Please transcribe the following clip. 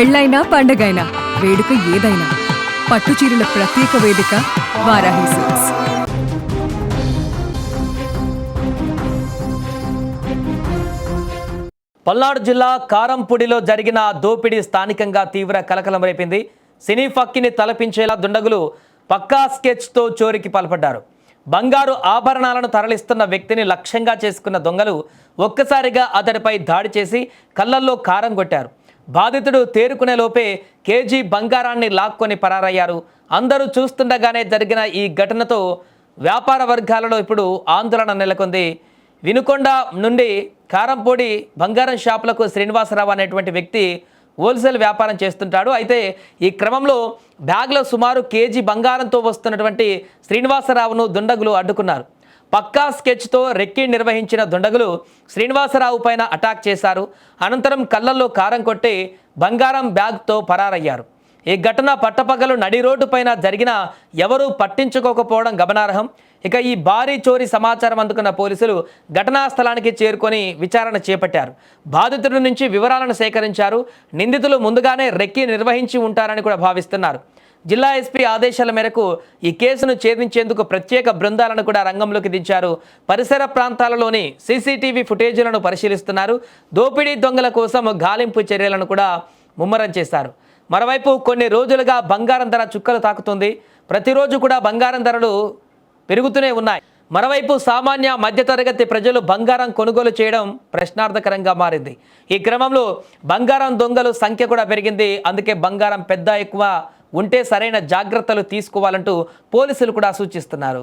పెళ్ళైనా పండగైనా వేడుక ఏదైనా పట్టుచీరల ప్రత్యేక వేదిక వారాహి సిల్క్స్. పల్నాడు జిల్లా కారంపూడిలో జరిగిన దోపిడీ స్థానికంగా తీవ్ర కలకలం రేపింది. సినీ ఫక్కిని తలపించేలా దుండగులు పక్కా స్కెచ్తో చోరీకి పాల్పడ్డారు. బంగారు ఆభరణాలను తరలిస్తున్న వ్యక్తిని లక్ష్యంగా చేసుకున్న దొంగలు ఒక్కసారిగా అతడిపై దాడి చేసి కళ్ళల్లో కారం కొట్టారు. బాధితుడు తేరుకునే లోపే కేజీ బంగారాన్ని లాక్కొని పరారయ్యారు. అందరూ చూస్తుండగానే జరిగిన ఈ ఘటనతో వ్యాపార వర్గాలలో ఇప్పుడు ఆందోళన నెలకొంది. వినుకొండ నుండి కారంపూడి బంగారం షాపులకు శ్రీనివాసరావు అనేటువంటి వ్యక్తి హోల్సేల్ వ్యాపారం చేస్తుంటాడు. అయితే ఈ క్రమంలో బ్యాగ్లో సుమారు కేజీ బంగారంతో వస్తున్నటువంటి శ్రీనివాసరావును దుండగులు అడ్డుకున్నారు. పక్కా స్కెచ్తో రెక్కీ నిర్వహించిన దుండగులు శ్రీనివాసరావు పైన అటాక్ చేశారు. అనంతరం కళ్ళల్లో కారం కొట్టి బంగారం బ్యాగ్తో పరారయ్యారు. ఈ ఘటన పట్టపగలు నడి రోడ్డు పైన జరిగినా ఎవరూ పట్టించుకోకపోవడం గమనార్హం. ఇక ఈ భారీ చోరీ సమాచారం అందుకున్న పోలీసులు ఘటనా స్థలానికి చేరుకొని విచారణ చేపట్టారు. బాధితుడి నుంచి వివరాలను సేకరించారు. నిందితులు ముందుగానే రెక్కీ నిర్వహించి ఉంటారని కూడా భావిస్తున్నారు. జిల్లా ఎస్పీ ఆదేశాల మేరకు ఈ కేసును ఛేదించేందుకు ప్రత్యేక బృందాలను కూడా రంగంలోకి దించారు. పరిసర ప్రాంతాలలోని సీసీటీవీ ఫుటేజీలను పరిశీలిస్తున్నారు. దోపిడీ దొంగల కోసం గాలింపు చర్యలను కూడా ముమ్మరం చేశారు. మరోవైపు కొన్ని రోజులుగా బంగారం ధర చుక్కలు తాకుతుంది. ప్రతిరోజు కూడా బంగారం ధరలు పెరుగుతూనే ఉన్నాయి. మరోవైపు సామాన్య మధ్యతరగతి ప్రజలు బంగారం కొనుగోలు చేయడం ప్రశ్నార్థకరంగా మారింది. ఈ క్రమంలో బంగారం దొంగలు సంఖ్య కూడా పెరిగింది. అందుకే బంగారం పెద్ద ఎక్కువ ఉంటే సరైన జాగ్రత్తలు తీసుకోవాలంటూ పోలీసులు కూడా సూచిస్తున్నారు.